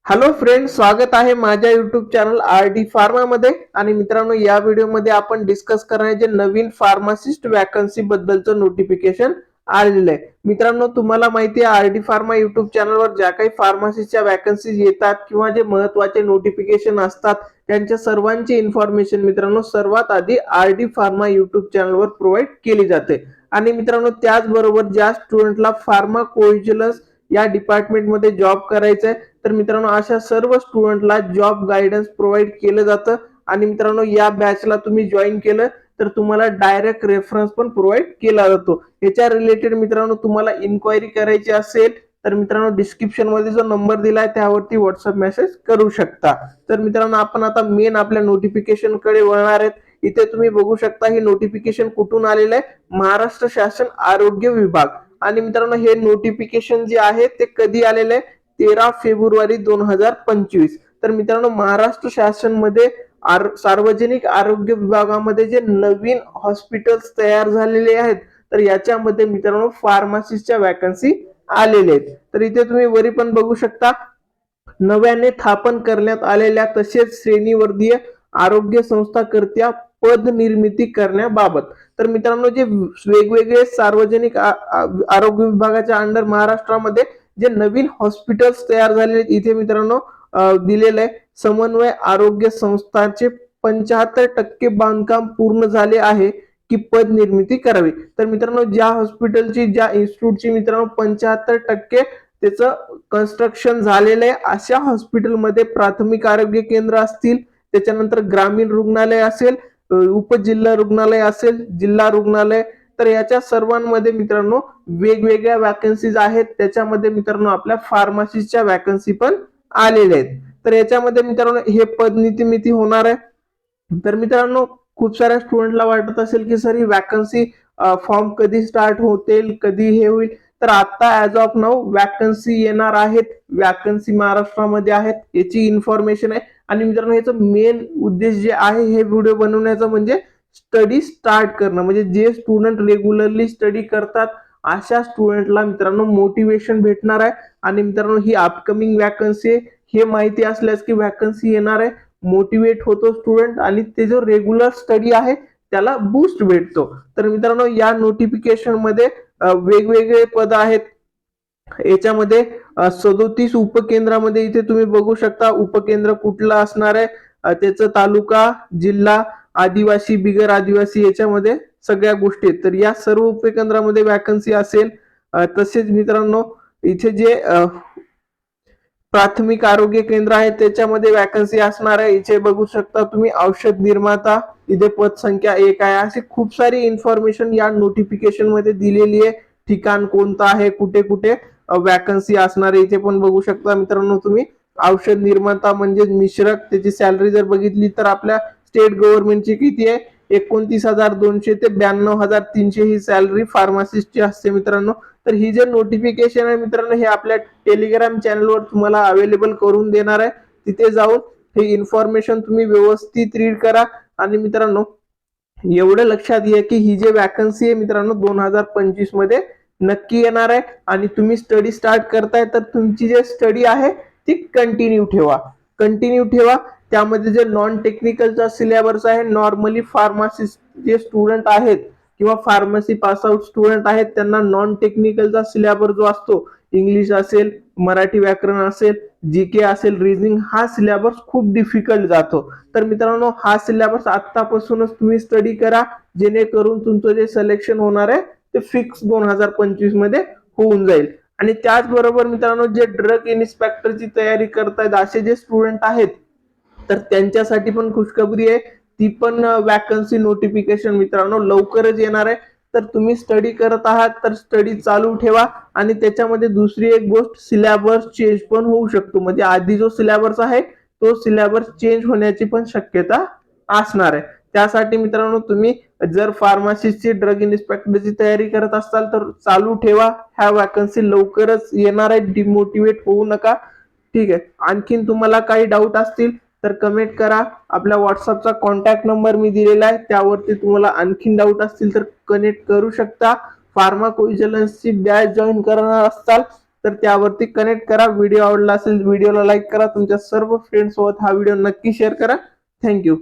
Hello friend, स्वागत आहे माझ्या YouTube channel R D pharma मध्ये. आणि मित्रांनो, या व्हिडिओमध्ये आपण डिस्कस करणार आहे जे नवीन फार्मासिस्ट वॅकन्सी बद्दलचं नोटिफिकेशन आलेलं आहे. मित्रांनो, तुम्हाला माहिती आहे आर डी फार्मा युट्यूब चॅनलवर ज्या काही फार्मासिस्टच्या वॅकन्सीज येतात किंवा जे महत्त्वाचे नोटिफिकेशन असतात त्यांच्या सर्वांची इन्फॉर्मेशन मित्रांनो सर्वात आधी आर डी फार्मा युट्यूब चॅनलवर प्रोव्हाइड केली जाते. आणि मित्रांनो, त्याचबरोबर ज्या स्टुडंटला फार्माकोव्हिजिलन्स या डिपार्टमेंटमध्ये जॉब करायचा आहे तर मित्रांनो अशा सर्व स्टुडंटला जॉब गायडन्स प्रोव्हाइड केलं जातं. आणि मित्रांनो, या बॅचला तुम्ही जॉईन केलं तर तुम्हाला डायरेक्ट रेफरन्स पण प्रोव्हाइड केला जातो. याच्या रिलेटेड मित्रांनो तुम्हाला इन्क्वायरी करायची असेल तर मित्रांनो डिस्क्रिप्शन मध्ये जो नंबर दिलाय त्यावरती व्हॉट्सअप मेसेज करू शकता. तर मित्रांनो, आपण आता मेन आपल्या नोटिफिकेशन कडे वळणार आहेत. इथे तुम्ही बघू शकता हे नोटिफिकेशन कुठून आलेलं आहे, महाराष्ट्र शासन आरोग्य विभाग. आणि मित्रांनो, हे नोटिफिकेशन जे आहे ते कधी आलेलं आहे, 13 फेब्रुवारी 2025. तर मित्रांनो, महाराष्ट्र शासन मध्ये सार्वजनिक आरोग्य विभागामध्ये जे नवीन हॉस्पिटल्स तयार झालेले आहेत तर याच्यामध्ये मित्रांनो फार्मासिस्टच्या वॅकन्सी आलेल्या आहेत. तर इथे तुम्ही वरी पण बघू शकता, नव्याने स्थापन करण्यात आलेल्या तसेच श्रेणीवर्गीय आरोग्य संस्थाकर्त्या पद निर्मिती करण्याबाबत. तर मित्रांनो, जे वेगवेगळे सार्वजनिक आरोग्य विभागाच्या अंडर महाराष्ट्रामध्ये जे नवीन हॉस्पिटल्स तयार झालेले आहेत इथे मित्रांनो दिलेलं आहे, समन्वय आरोग्य संस्थांचे 75% बांधकाम पूर्ण झाले आहे की पद निर्मिती करावी. तर मित्रांनो, ज्या हॉस्पिटलची ज्या इन्स्टिट्यूटची मित्रांनो 75% त्याचं कन्स्ट्रक्शन झालेलं आहे अशा हॉस्पिटलमध्ये प्राथमिक आरोग्य केंद्र असतील, त्याच्यानंतर ग्रामीण रुग्णालय असेल, उपजिल्हा रुग्णालय असेल, जिल्हा रुग्णालय, तर याच्या सर्वांमध्ये मित्रांनो वेगवेगळ्या वॅकन्सीज आहेत. त्याच्यामध्ये मित्रांनो आपल्या फार्मसीच्या वॅकन्सी पण आलेल्या आहेत. तर याच्यामध्ये मित्रांनो हे पद निर्मिती होणार आहे. तर मित्रांनो, खूप साऱ्या स्टुडंटला वाटत असेल की सर ही वॅकन्सी फॉर्म कधी स्टार्ट होतील, कधी हे होईल. तर आता ऍज ऑफ नाऊ वॅकन्सी येणार आहेत, वॅकन्सी महाराष्ट्रामध्ये आहेत याची इन्फॉर्मेशन आहे. आणि मित्रांनो, याचं मेन उद्देश जे आहे हे व्हिडिओ बनवण्याचा म्हणजे स्टडी स्टार्ट करणं, म्हणजे जे स्टुडंट रेग्युलरली स्टडी करतात अशा स्टुडंटला मित्रांनो मोटिवेशन भेटणार आहे. आणि मित्रांनो, ही अपकमिंग वॅकन्सी हे माहिती असल्यास की वॅकन्सी येणार आहे, मोटिवेट होतो स्टुडंट आणि ते जो रेग्युलर स्टडी आहे त्याला बूस्ट भेटतो. तर मित्रांनो, या नोटिफिकेशन मध्ये वेगवेगळे पद आहेत. याच्यामध्ये 37 उपकेंद्रामध्ये इथे तुम्ही बघू शकता उपकेंद्र कुठला असणार आहे, त्याचं तालुका, जिल्हा, आदिवासी, बिगर आदिवासी, याच्यामध्ये सगळ्या गोष्टी आहेत. तर या सर्व उपकेंद्रामध्ये वॅकन्सी असेल. तसेच मित्रांनो, इथे जे प्राथमिक आरोग्य केंद्र आहे त्याच्यामध्ये वॅकन्सी असणार आहे. इथे बघू शकता तुम्ही औषध निर्माता, इथे पद संख्या 1 आहे. अशी खूप सारी इन्फॉर्मेशन या नोटिफिकेशन मध्ये दिलेली आहे. ठिकाण कोणतं आहे, कुठे कुठे वॅकन्सी असणार आहे इथे पण बघू शकता मित्रांनो तुम्ही. औषध निर्माता म्हणजे मिश्रक, त्याची सॅलरी जर बघितली तर आपल्या स्टेट गव्हर्नमेंटची किती आहे, 29,200 ते 92,300 ही सॅलरी फार्मासिस्टची असते मित्रांनो. तर ही जे नोटिफिकेशन आहे मित्रांनो हे आपल्या टेलिग्राम चॅनलवर तुम्हाला अवेलेबल करून देणार आहे. तिथे जाऊन हे इन्फॉर्मेशन तुम्ही व्यवस्थित रीड करा. आणि मित्रांनो, एवढं लक्षात घ्या की ही जे वॅकन्सी आहे मित्रांनो 2025 मध्ये नक्की येणार आहे. आणि तुम्ही स्टडी स्टार्ट करताय तर तुमची जे स्टडी आहे ती कंटिन्यू ठेवा, कंटिन्यू ठेवा. त्यामध्ये जे नॉन टेक्निकलचा सिलेबस आहे, नॉर्मली फार्मासिस्ट जे स्टुडंट आहेत किंवा फार्मसी पास आउट स्टुडंट आहेत त्यांना नॉन टेक्निकलचा सिलेबस जो असतो, इंग्लिश असेल, मराठी व्याकरण असेल, जीके असेल, रिझनिंग, हा सिलेबस खूप डिफिकल्ट जातो. तर मित्रांनो, हा सिलेबस आतापासूनच तुम्ही स्टडी करा जेणेकरून तुमचं जे सिलेक्शन होणार आहे ते फिक्स 2025 मध्ये होऊन जाईल. आणि त्याचबरोबर मित्रांनो, जे ड्रग इन्स्पेक्टरची तयारी करतायत असे जे स्टुडंट आहेत तर त्यांच्यासाठी पण खुशखबरी आहे. ती पण वॅकन्सी नोटिफिकेशन मित्रांनो लवकरच येणार आहे. तर तुम्ही स्टडी करत आहात तर स्टडी चालू ठेवा. आणि त्याच्यामध्ये दुसरी एक गोष्ट, सिलेबस चेंज पण होऊ शकतो, म्हणजे आधी जो सिलेबस आहे तो सिलेबस चेंज होण्याची पण शक्यता असणार आहे. त्यासाठी मित्रांनो, तुम्ही जर फार्मसीची ड्रग इन्स्पेक्टरची तयारी करत असाल तर चालू ठेवा, ह्या वॅकन्सी लवकरच येणार आहे, डिमोटिवेट होऊ नका. ठीक आहे. आणखीन तुम्हाला काही डाऊट असतील तर कमेंट करा. आपल्या व्हॉट्सअपचा कॉन्टॅक्ट नंबर मी दिलेला आहे, त्यावरती तुम्हाला आणखीन डाऊट असतील तर कनेक्ट करू शकता. फार्माकोव्हिजिलन्सची बॅच जॉईन करणार असाल तर त्यावरती कनेक्ट करा. व्हिडिओ आवडला असेल व्हिडिओला लाईक करा. तुमच्या सर्व फ्रेंड्स सोबत हा व्हिडिओ नक्की शेअर करा. थँक्यू.